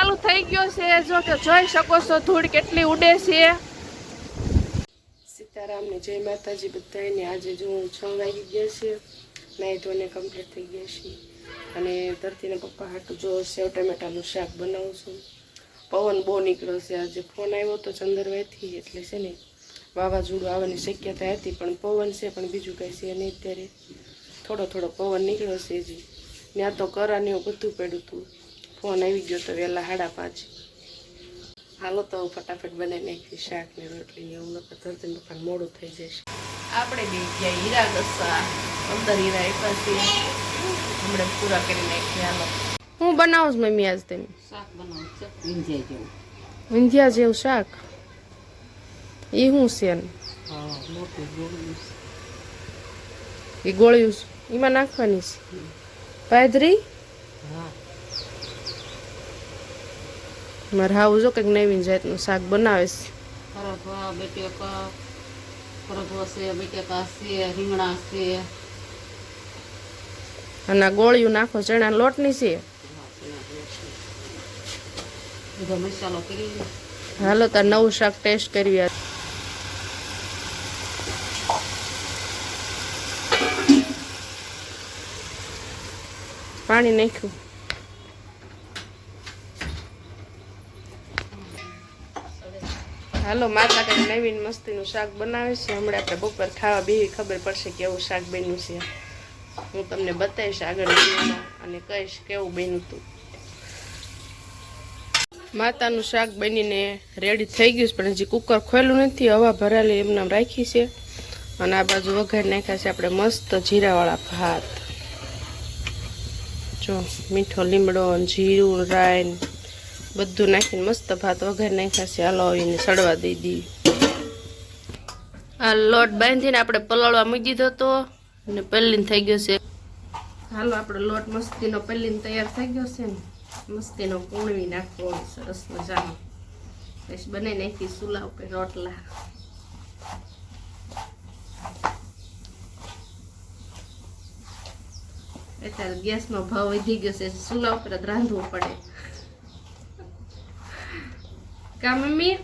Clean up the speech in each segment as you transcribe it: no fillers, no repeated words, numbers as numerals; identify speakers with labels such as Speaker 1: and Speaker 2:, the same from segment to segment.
Speaker 1: ચાલુ થઈ ગયો છે જો કે જોઈ શકો છો ધૂળ કેટલી ઉડે છે સીતારામની જય માતાજી બધાને આજે જો 6 વાગી ગયા છે નાઈ ધોઈને કમ્પ્લીટ થઈ ગયા છે અને ધરતીના પપ્પા હાટું જો સેવ ટમેટાનું શાક બનાવું છું પવન બહુ નીકળ્યો છે આજે ફોન આવ્યો તો ચંદરવાઈથી એટલે છે ને વાવાઝોડું આવવાની શક્યતા હતી પણ પવન છે પણ બીજું કંઈ છે નહીં અત્યારે થોડો પવન નીકળ્યો છે હજી ત્યાં તો કરાને એવું બધું પડ્યું હતું ફોન આવી ગયો તો વહેલા 5:30 હાલો તો ફટાફટ બનાવી નાખી શાક ને રોટલી ને એવું નકર ધરતી પપ્પાને મોડું થઈ જશે આપણે બે ગયા હીરા ગસ્સા અંદર હીરા આપ્યા છે હમણાં પૂરા કરી નાખી હાલો હું બનાવું છું મમ્મી આજ તમે
Speaker 2: શાક બનાવું છે વિંધ્યા જેવું
Speaker 1: વિંધ્યા જેવું શાક એ શું છે
Speaker 2: હા મોટી ગોળીયું
Speaker 1: એ ગોળ્યું એમાં નાખવાની છે પાયધરી
Speaker 2: હા
Speaker 1: મારે હાવું જો કંઈક નવીન જાતનું શાક બનાવે છે
Speaker 2: પરગવા બટેકા પરગવા છે બટેકા છે રીંગણા છે
Speaker 1: અને આ ગોળિયું નાખો ચણા લોટની છે
Speaker 2: બધો મસાલો કરી
Speaker 1: હાલો તાર નવું શાક ટેસ્ટ કરવી પાણી નાખ્યું હાલો માતા કંઈક નવીન મસ્તીનું શાક બનાવે છે હમણાં આપણે બપોર ખાવા બેહી ખબર પડશે કેવું શાક બન્યું છે હું તમને બતાવીશ આગળ વિડીયોમાં અને કહીશ કેવું બન્યું હતું માતાનું શાક બનીને રેડી થઈ ગયું છે પણ હજી કુકર ખોલ્યું નથી હવા ભરાલી એમને રાખી છે અને આ બાજુ વઘારી નાખ્યા છે આપણે મસ્ત જીરાવાળા ભાત જો મીઠો લીમડો જીરું રાઈ બધું નાખીને મસ્ત ભાત વઘારી નાખ્યા છે હાલો આવીને સડવા દઈ દી આ લોટ બાંધીને આપણે પલાળવા મૂકી દીધો હતો અને પલ્લીને થઈ ગયો છે હાલો આપણો લોટ મસ્તીનો પલ્લીને તૈયાર થઈ ગયો છે ને મસ્તીનો કૂણવી નાખવો સરસ મજાનો પછી બનાવી નાખી ચૂલા ઉપર રોટલા અત્યારે ગેસનો ભાવ વધી ગયો છે ચૂલા ઉપર જ રાંધવું પડે કા મમ્મી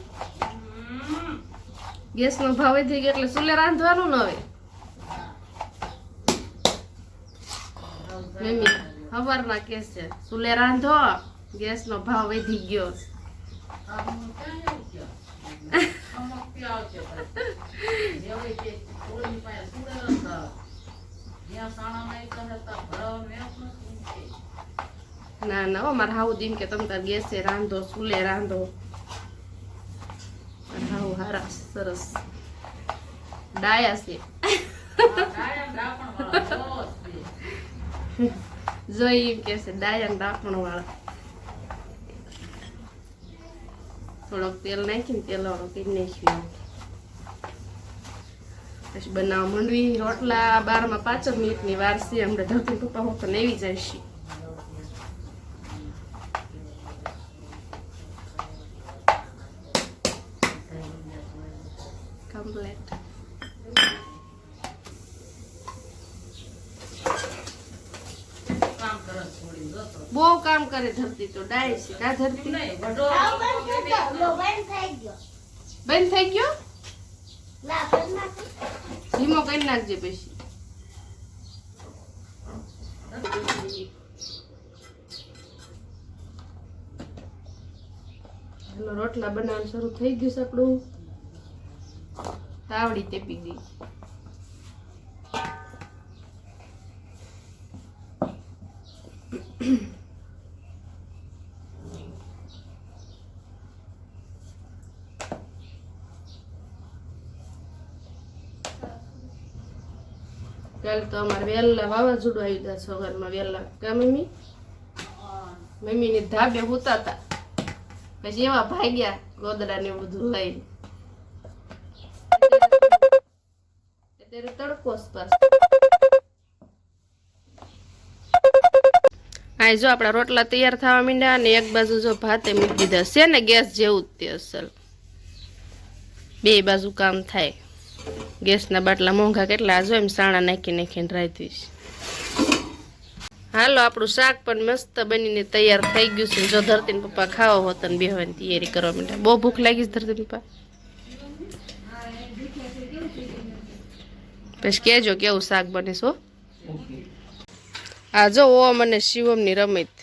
Speaker 1: ગેસનો ભાવ વધી ગયો એટલે ચૂલે રાંધવાનું ન હવે મમ્મી સવારના કેસ છે ચૂલે રાંધો ગેસનો ભાવ વધી ગયો ના ના અમારે હાવું દીન કે તમે તાર ગેસે રાંધો ચૂલે રાંધો હાવું હારા સરસ ડાયા છે જોઈ એમ કે છે ડાયા ડાકણ વાળા થોડોક તેલ નાખીને તેલ વાળો કરી નાખ્યું પછી બનાવવા માંડવી રોટલા 12 માં 5 મિનિટની વાર છે હમણાં ધરતી પપ્પા હોતો નેવી જાય છે કમ્પ્લીટ બહુ કામ કરે ધરતી તો ડાય છે કા ધરતી બંધ થઈ ગયો ધીમો કરી નાખજે પછી રોટલા બનાવવાનું શરૂ થઈ ગયું છે આપણું તાવડી તેપી ગઈ કાલે તો અમારે વહેલા વાવાઝોડું આવી ગયા સવારમાં વહેલા કા મમ્મી મમ્મીની ધાબે હુતા હતા પછી એવા ભાગ્યા ગોદડા ને બધું લઈને અત્યારે તડકો પાસ આ જો આપણા રોટલા તૈયાર થવા માંડ્યા અને એક બાજુ જો ભાતે મૂકી દીધા છે ને ગેસ જેવું જ તે અસલ બે બાજુ કામ થાય ગેસના બાટલા મોંઘા કેટલા જો એમ સાણા નાખીને રાંધીશ હાલો આપણું શાક પણ મસ્ત બનીને તૈયાર થઈ ગયું છે. જો ધરતી પપ્પા ખાવા હોત ને બેહવાની તૈયારી કરવા માંડ્યા. બહુ ભૂખ લાગી છે ધરતી પપ્પા? પછી કહેજો કેવું શાક બને છો. આ જો ઓમ અને શિવમની રમત.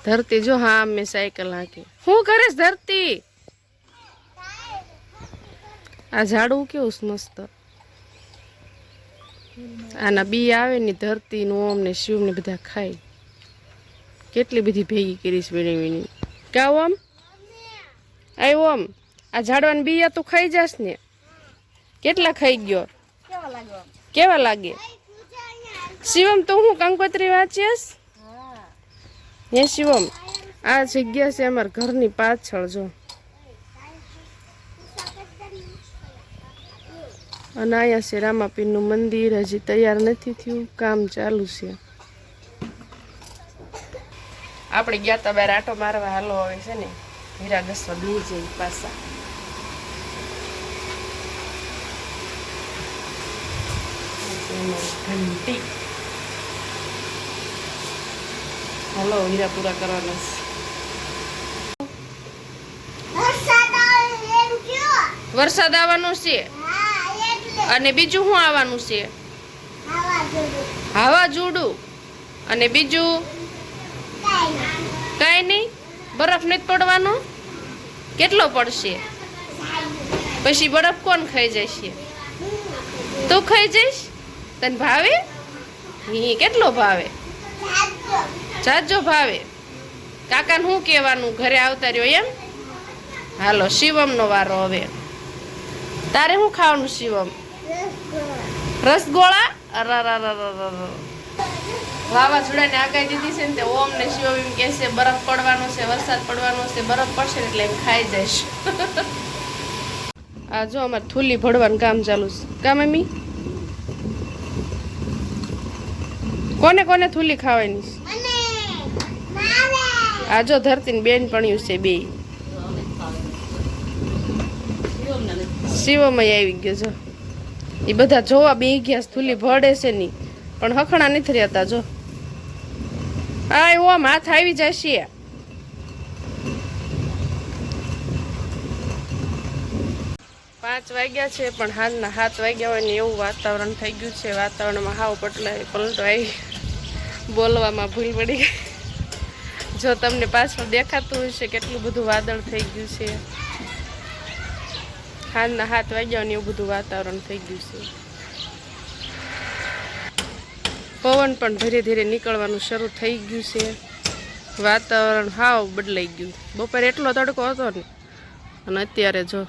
Speaker 1: ધરતી જો હા મેં સાયકલ હાંકી. શું કરીશ ધરતી? આ ઝાડવું કેવું મસ્ત. આના બી આવે ને ધરતી નું ઓમ ને શિવ ને બધા ખાય. કેટલી બધી ભેગી કરીશ વીણી વીણી. કા ઓમ? આય ઓમ આ ઝાડવાના બિયા તું ખાઈ જાસ ને? કેટલા ખાઈ ગયો? કેવા લાગે? શિવમ તું હું કંકોત્રી વાંચીશ? હે શિવમ આ જગ્યા છે અમારા ઘરની પાછળ જો. અને અહીંયા છે રામાપીરનું મંદિર. હજી તૈયાર નથી થયું, કામ ચાલુ છે. આપણે ગયા તા બાર આટો મારવા. હાલો આવે છે ને હીરા ઘસવા બી જઈ પાછા. ઘંટી હાલો હીરા પૂરા કરવાના છે. વરસાદ આવવાનો છે અને બીજું શું આવવાનું છે? વાવાઝોડું. અને બીજું કઈ નહીં. બરફ નથી પડવાનો? કેટલો પડશે? પછી બરફ કોણ ખાઈ જશે? તું ખાઈ જઈશ? તને ભાવે? કેટલો ભાવે? જાજો ભાવે. કાકાને શું કહેવાનું? ઘરે આવતા રહ્યો એમ? હાલો શિવમનો વારો હવે. તારે શું ખાવાનું શિવમ? રસગોળા. વાવાઝોડાને આગાહી દીધી છે ને તે ઓમ ને શિવમ એમ કહે છે બરફ પડવાનો છે, વરસાદ પડવાનો છે, બરફ પડશે ને એટલે એમ ખાઈ જઈશ. આ જો અમારે થૂલી ભરવાનું કામ ચાલુ છે. કા મમ્મી? કોને કોને થૂલી ખાવાની છે? આ જો ધરતી ને બેન પણ્યું છે બે. શિવમય આવી ગયો જો. એ બધા જોવા બે ગયા થૂલી ભળે છે ની પણ હખણા નથી રહેતા જો. આ ઓમ હાથ આવી જશે. 5 વાગ્યા છે પણ હાલના 7 વાગ્યા હોય ને એવું વાતાવરણ થઈ ગયું છે. વાતાવરણમાં હાવ પલટો આવી. બોલવામાં ભૂલ પડી ગઈ. જો તમને પાછળ દેખાતું હશે કેટલું બધું વાદળ થઈ ગયું છે. હાલના 7 વાગ્યા ને એવું બધું વાતાવરણ થઈ ગયું છે. પવન પણ ધીરે ધીરે નીકળવાનું શરૂ થઈ ગયું છે. વાતાવરણ હાવ બદલાઈ ગયું. બપોરે એટલો તડકો હતો ને અને અત્યારે જો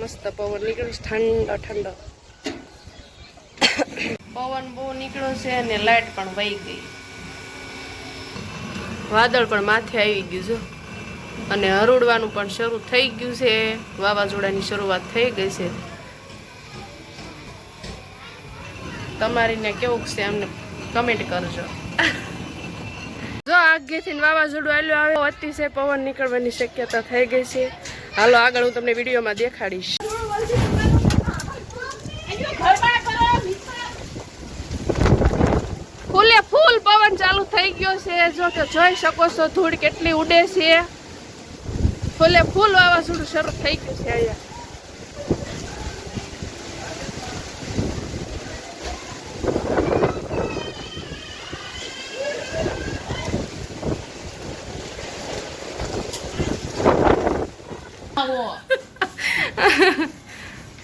Speaker 1: મસ્ત પવન નીકળ્યો છે. ઠંડો ઠંડો પવન બહુ નીકળ્યો છે અને લાઈટ પણ વહી ગઈ. વાદળ પણ માથે આવી ગયું જો અને હરોડવાનું પણ શરૂ થઈ ગયું છે. વાવાઝોડાની શરૂઆત થઈ ગઈ છે. તમારીને કેવું છે અમને કમેન્ટ કરજો. જો આગેથી વાવાઝોડું આલ્યું આવે અતિશય પવન નીકળવાની શક્યતા થઈ ગઈ છે. હાલો આગળ હું તમને વિડીયોમાં દેખાડીશ. ફૂલે ફૂલ પવન ચાલુ થઈ ગયો છે. જો કે જોઈ શકો છો ધૂળ કેટલી ઉડે છે. ફૂલે ફૂલ વાવાઝોડું શરૂ થઈ ગયું છે અહીંયા.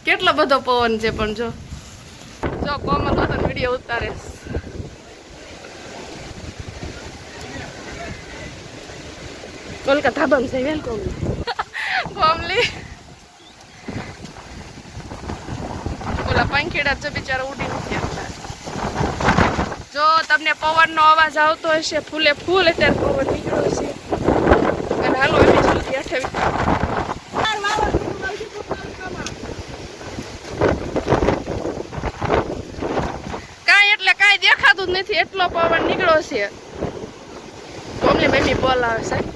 Speaker 1: કેટલો બધો પવન છે પણ જો કોમલ વતન વિડીયો ઉતારે. કોલકાતા બંધ છે. વેલકમ કોમલી. ઓલા પંખીડા જો બિચારા ઉડી નથી આવતા. જો તમને પવનનો અવાજ આવતો હશે. ફૂલે ફૂલ અત્યારે પવન નીકળ્યો છે. અને હાલો એમ જલ્દી અઠાવી દેખાતું જ નથી એટલો પવન નીકળ્યો છે. કોમલી મમ્મી બોલાવે સાહેબ.